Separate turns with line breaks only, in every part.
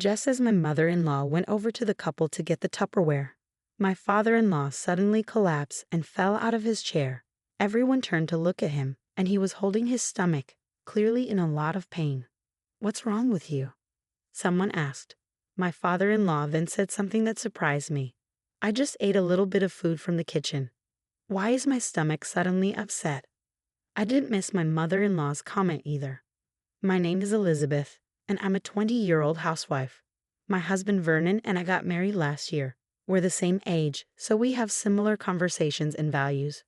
Just as my mother-in-law went over to the couple to get the Tupperware, my father-in-law suddenly collapsed and fell out of his chair. Everyone turned to look at him, and he was holding his stomach, clearly in a lot of pain. "What's wrong with you?" someone asked. My father-in-law then said something that surprised me. "I just ate a little bit of food from the kitchen. Why is my stomach suddenly upset?" I didn't miss my mother-in-law's comment either. "My name is Elizabeth, and I'm a 20-year-old housewife. My husband Vernon and I got married last year. We're the same age, so we have similar conversations and values.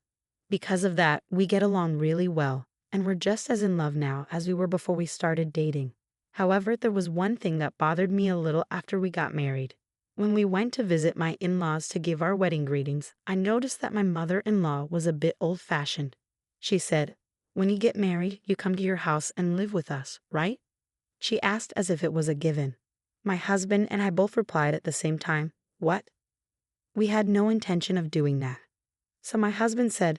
Because of that, we get along really well, and we're just as in love now as we were before we started dating. However, there was one thing that bothered me a little after we got married. When we went to visit my in-laws to give our wedding greetings, I noticed that my mother-in-law was a bit old-fashioned. She said, 'When you get married, you come to your house and live with us, right?' She asked as if it was a given. My husband and I both replied at the same time, 'What?' We had no intention of doing that. So my husband said,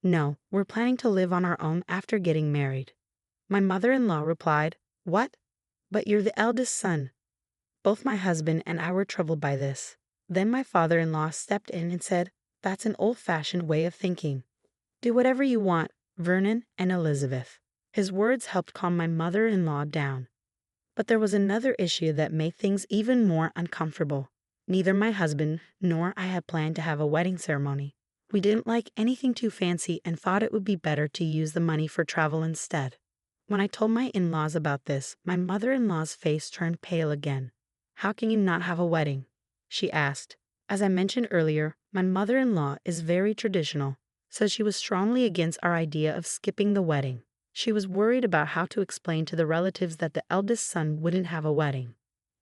'No, we're planning to live on our own after getting married.' My mother-in-law replied, 'What? But you're the eldest son.' Both my husband and I were troubled by this. Then my father-in-law stepped in and said, 'That's an old-fashioned way of thinking. Do whatever you want, Vernon and Elizabeth.' His words helped calm my mother-in-law down. But there was another issue that made things even more uncomfortable. Neither my husband nor I had planned to have a wedding ceremony. We didn't like anything too fancy and thought it would be better to use the money for travel instead. When I told my in-laws about this, my mother-in-law's face turned pale again. "How can you not have a wedding?" she asked. As I mentioned earlier, my mother-in-law is very traditional, so she was strongly against our idea of skipping the wedding. She was worried about how to explain to the relatives that the eldest son wouldn't have a wedding.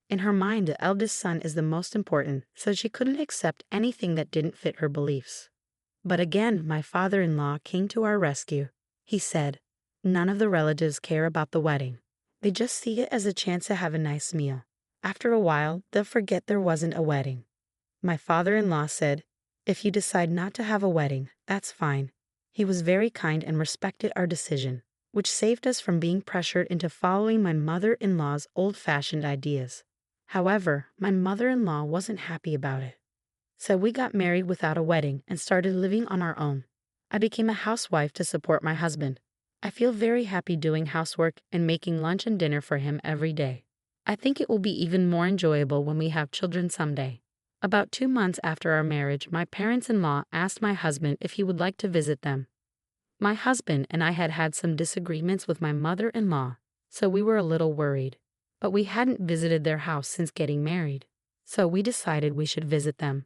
In her mind, the eldest son is the most important, so she couldn't accept anything that didn't fit her beliefs. But again, my father-in-law came to our rescue. He said, "None of the relatives care about the wedding. They just see it as a chance to have a nice meal. After a while, they'll forget there wasn't a wedding." My father-in-law said, "If you decide not to have a wedding, that's fine." He was very kind and respected our decision, which saved us from being pressured into following my mother-in-law's old-fashioned ideas. However, my mother-in-law wasn't happy about it. So we got married without a wedding and started living on our own. I became a housewife to support my husband. I feel very happy doing housework and making lunch and dinner for him every day. I think it will be even more enjoyable when we have children someday. About 2 months after our marriage, my parents-in-law asked my husband if he would like to visit them. My husband and I had had some disagreements with my mother-in-law, so we were a little worried. But we hadn't visited their house since getting married, so we decided we should visit them.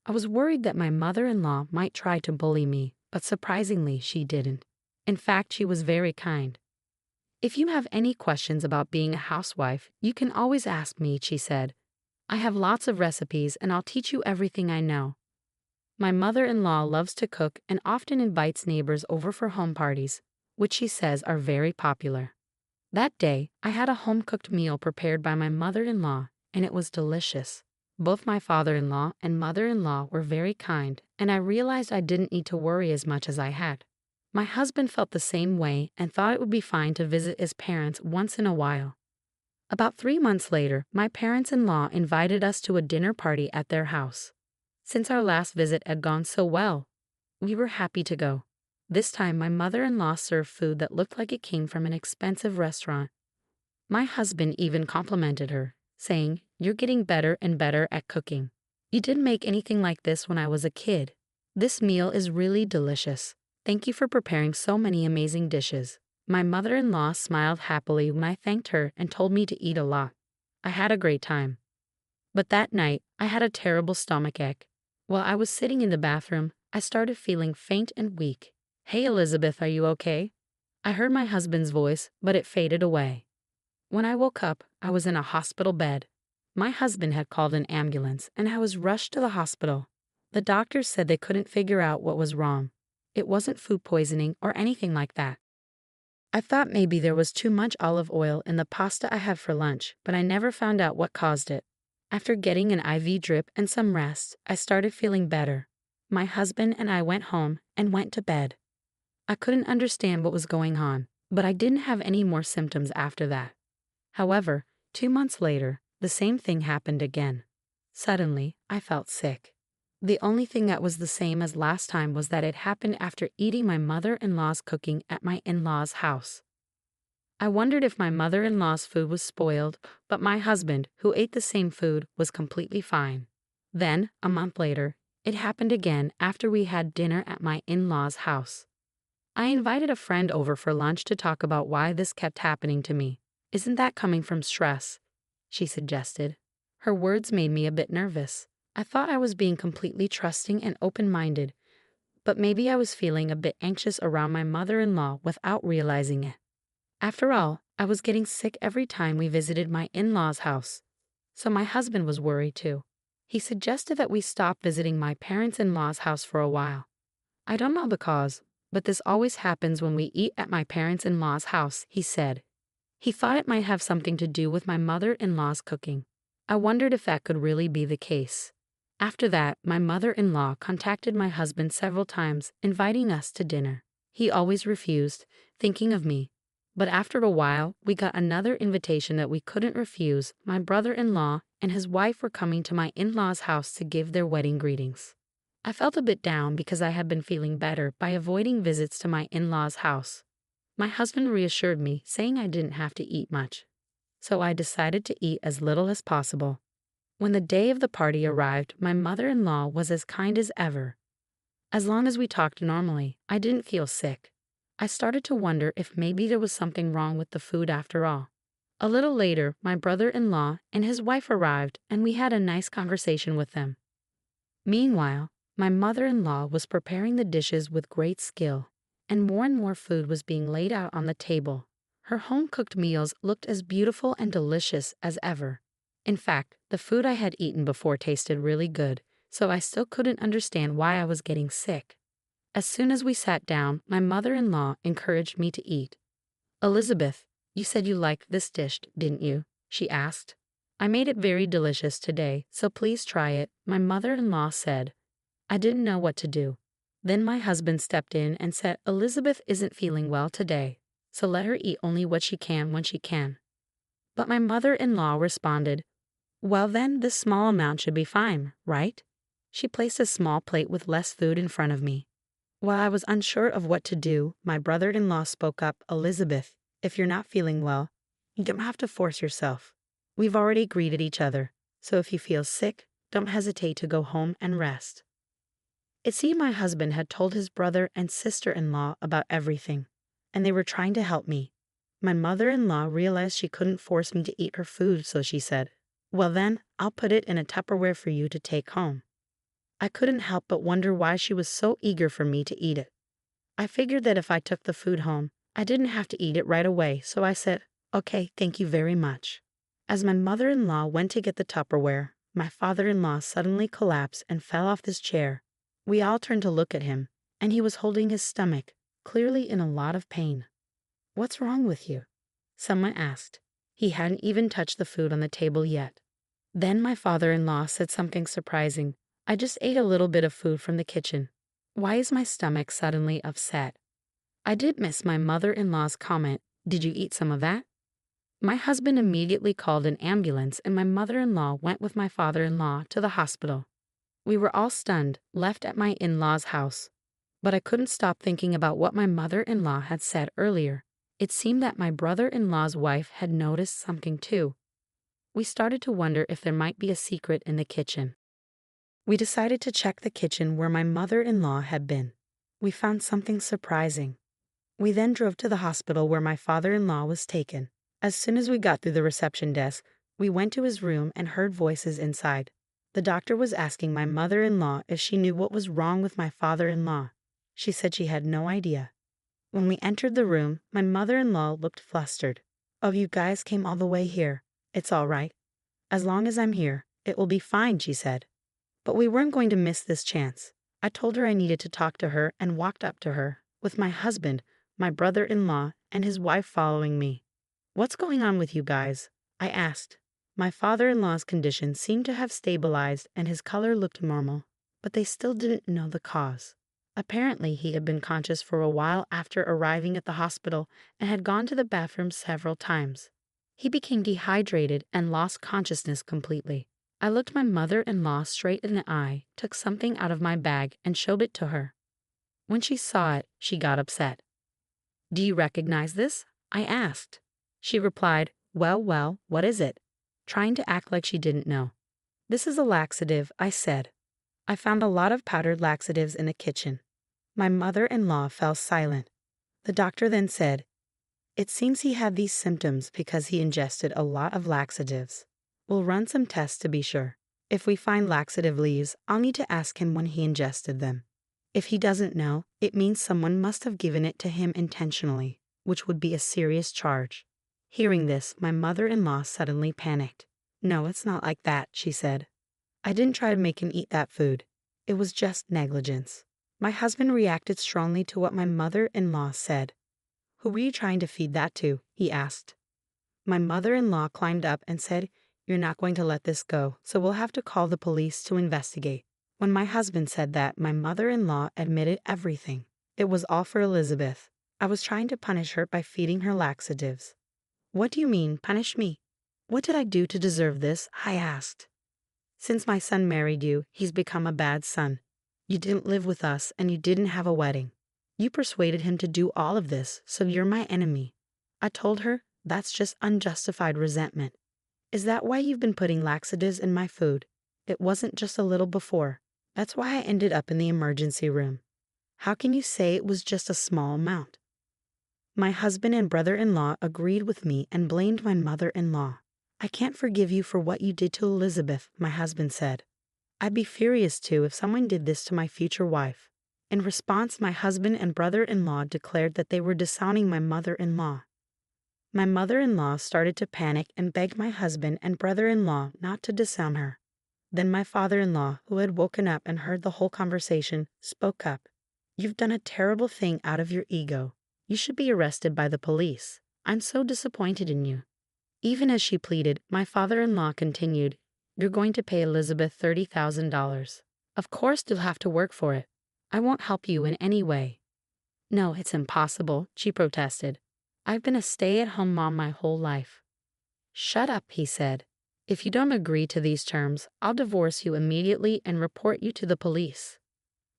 I was worried that my mother-in-law might try to bully me, but surprisingly, she didn't. In fact, she was very kind. "If you have any questions about being a housewife, you can always ask me," she said. "I have lots of recipes and I'll teach you everything I know." My mother-in-law loves to cook and often invites neighbors over for home parties, which she says are very popular. That day, I had a home-cooked meal prepared by my mother-in-law, and it was delicious. Both my father-in-law and mother-in-law were very kind, and I realized I didn't need to worry as much as I had. My husband felt the same way and thought it would be fine to visit his parents once in a while. About 3 months later, my parents-in-law invited us to a dinner party at their house. Since our last visit had gone so well, we were happy to go. This time, my mother-in-law served food that looked like it came from an expensive restaurant. My husband even complimented her, saying, "You're getting better and better at cooking. You didn't make anything like this when I was a kid. This meal is really delicious. Thank you for preparing so many amazing dishes." My mother-in-law smiled happily when I thanked her and told me to eat a lot. I had a great time. But that night, I had a terrible stomachache. While I was sitting in the bathroom, I started feeling faint and weak. "Hey Elizabeth, are you okay?" I heard my husband's voice, but it faded away. When I woke up, I was in a hospital bed. My husband had called an ambulance, and I was rushed to the hospital. The doctors said they couldn't figure out what was wrong. It wasn't food poisoning or anything like that. I thought maybe there was too much olive oil in the pasta I had for lunch, but I never found out what caused it. After getting an IV drip and some rest, I started feeling better. My husband and I went home and went to bed. I couldn't understand what was going on, but I didn't have any more symptoms after that. However, 2 months later, the same thing happened again. Suddenly, I felt sick. The only thing that was the same as last time was that it happened after eating my mother-in-law's cooking at my in-laws' house. I wondered if my mother-in-law's food was spoiled, but my husband, who ate the same food, was completely fine. Then, a month later, it happened again after we had dinner at my in-laws' house. I invited a friend over for lunch to talk about why this kept happening to me. "Isn't that coming from stress?" she suggested. Her words made me a bit nervous. I thought I was being completely trusting and open-minded, but maybe I was feeling a bit anxious around my mother-in-law without realizing it. After all, I was getting sick every time we visited my in-laws' house, so my husband was worried too. He suggested that we stop visiting my parents-in-law's house for a while. "I don't know the cause, but this always happens when we eat at my parents-in-law's house," he said. He thought it might have something to do with my mother-in-law's cooking. I wondered if that could really be the case. After that, my mother-in-law contacted my husband several times, inviting us to dinner. He always refused, thinking of me. But after a while, we got another invitation that we couldn't refuse. My brother-in-law and his wife were coming to my in-laws' house to give their wedding greetings. I felt a bit down because I had been feeling better by avoiding visits to my in-laws' house. My husband reassured me, saying I didn't have to eat much. So I decided to eat as little as possible. When the day of the party arrived, my mother-in-law was as kind as ever. As long as we talked normally, I didn't feel sick. I started to wonder if maybe there was something wrong with the food after all. A little later, my brother-in-law and his wife arrived, and we had a nice conversation with them. Meanwhile, my mother-in-law was preparing the dishes with great skill, and more food was being laid out on the table. Her home-cooked meals looked as beautiful and delicious as ever. In fact, the food I had eaten before tasted really good, so I still couldn't understand why I was getting sick. As soon as we sat down, my mother-in-law encouraged me to eat. "Elizabeth, you said you liked this dish, didn't you?" she asked. "I made it very delicious today, so please try it," my mother-in-law said. I didn't know what to do. Then my husband stepped in and said Elizabeth isn't feeling well today, so let her eat only what she can when she can. But my mother-in-law responded, "Well then, this small amount should be fine, right?" She placed a small plate with less food in front of me. While I was unsure of what to do, my brother-in-law spoke up, "Elizabeth, if you're not feeling well, you don't have to force yourself. We've already greeted each other, so if you feel sick, don't hesitate to go home and rest." It seemed my husband had told his brother and sister-in-law about everything, and they were trying to help me. My mother-in-law realized she couldn't force me to eat her food, so she said, "Well then, I'll put it in a Tupperware for you to take home." I couldn't help but wonder why she was so eager for me to eat it. I figured that if I took the food home, I didn't have to eat it right away, so I said, "Okay, thank you very much." As my mother-in-law went to get the Tupperware, my father-in-law suddenly collapsed and fell off his chair. We all turned to look at him, and he was holding his stomach, clearly in a lot of pain. "What's wrong with you?" someone asked. He hadn't even touched the food on the table yet. Then my father-in-law said something surprising. "I just ate a little bit of food from the kitchen. Why is my stomach suddenly upset?" I did miss my mother-in-law's comment, "Did you eat some of that?" My husband immediately called an ambulance, and my mother-in-law went with my father-in-law to the hospital. We were all stunned, left at my in-laws' house. But I couldn't stop thinking about what my mother-in-law had said earlier. It seemed that my brother-in-law's wife had noticed something too. We started to wonder if there might be a secret in the kitchen. We decided to check the kitchen where my mother-in-law had been. We found something surprising. We then drove to the hospital where my father-in-law was taken. As soon as we got through the reception desk, we went to his room and heard voices inside. The doctor was asking my mother-in-law if she knew what was wrong with my father-in-law. She said she had no idea. When we entered the room, my mother-in-law looked flustered. "Oh, you guys came all the way here. It's all right. As long as I'm here, it will be fine," she said. But we weren't going to miss this chance. I told her I needed to talk to her and walked up to her, with my husband, my brother-in-law, and his wife following me. "What's going on with you guys?" I asked. My father-in-law's condition seemed to have stabilized and his color looked normal, but they still didn't know the cause. Apparently, he had been conscious for a while after arriving at the hospital and had gone to the bathroom several times. He became dehydrated and lost consciousness completely. I looked my mother-in-law straight in the eye, took something out of my bag, and showed it to her. When she saw it, she got upset. "Do you recognize this?" I asked. She replied, well, what is it?" trying to act like she didn't know. "This is a laxative," I said. I found a lot of powdered laxatives in the kitchen. My mother-in-law fell silent. The doctor then said, "It seems he had these symptoms because he ingested a lot of laxatives. We'll run some tests to be sure. If we find laxative leaves, I'll need to ask him when he ingested them. If he doesn't know, it means someone must have given it to him intentionally, which would be a serious charge." Hearing this, my mother-in-law suddenly panicked. "No, it's not like that," she said. "I didn't try to make him eat that food. It was just negligence." My husband reacted strongly to what my mother-in-law said. "Who were you trying to feed that to?" he asked. My mother-in-law climbed up and said, "You're not going to let this go, so we'll have to call the police to investigate." When my husband said that, my mother-in-law admitted everything. It was all for Elizabeth. I was trying to punish her by feeding her laxatives. "What do you mean, punish me? What did I do to deserve this?" I asked. "Since my son married you, he's become a bad son. You didn't live with us and you didn't have a wedding. You persuaded him to do all of this, so you're my enemy." I told her, "That's just unjustified resentment." "Is that why you've been putting laxatives in my food? It wasn't just a little before. That's why I ended up in the emergency room. How can you say it was just a small amount?" My husband and brother-in-law agreed with me and blamed my mother-in-law. "I can't forgive you for what you did to Elizabeth," my husband said. "I'd be furious too if someone did this to my future wife." In response, my husband and brother-in-law declared that they were disowning my mother-in-law. My mother-in-law started to panic and begged my husband and brother-in-law not to disown her. Then my father-in-law, who had woken up and heard the whole conversation, spoke up. "You've done a terrible thing out of your ego. You should be arrested by the police. I'm so disappointed in you." Even as she pleaded, my father-in-law continued, "You're going to pay Elizabeth $30,000. Of course you'll have to work for it. I won't help you in any way." "No, it's impossible," she protested. "I've been a stay-at-home mom my whole life." "Shut up," he said. "If you don't agree to these terms, I'll divorce you immediately and report you to the police."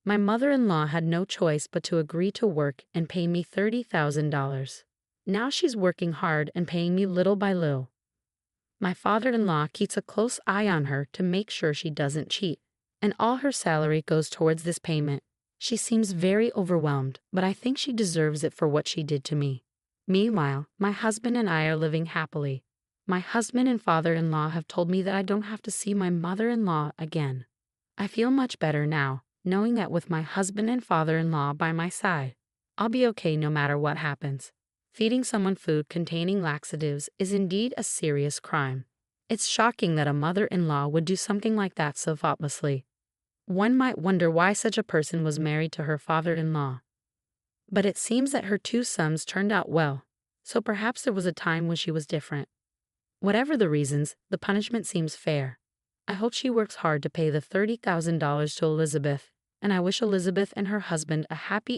My mother-in-law had no choice but to agree to work and pay me $30,000. Now she's working hard and paying me little by little. My father-in-law keeps a close eye on her to make sure she doesn't cheat, and all her salary goes towards this payment. She seems very overwhelmed, but I think she deserves it for what she did to me. Meanwhile, my husband and I are living happily. My husband and father-in-law have told me that I don't have to see my mother-in-law again. I feel much better now, knowing that with my husband and father-in-law by my side, I'll be okay no matter what happens. Feeding someone food containing laxatives is indeed a serious crime. It's shocking that a mother-in-law would do something like that so thoughtlessly. One might wonder why such a person was married to her father-in-law. But it seems that her two sons turned out well, so perhaps there was a time when she was different. Whatever the reasons, the punishment seems fair. I hope she works hard to pay the $30,000 to Elizabeth, and I wish Elizabeth and her husband a happy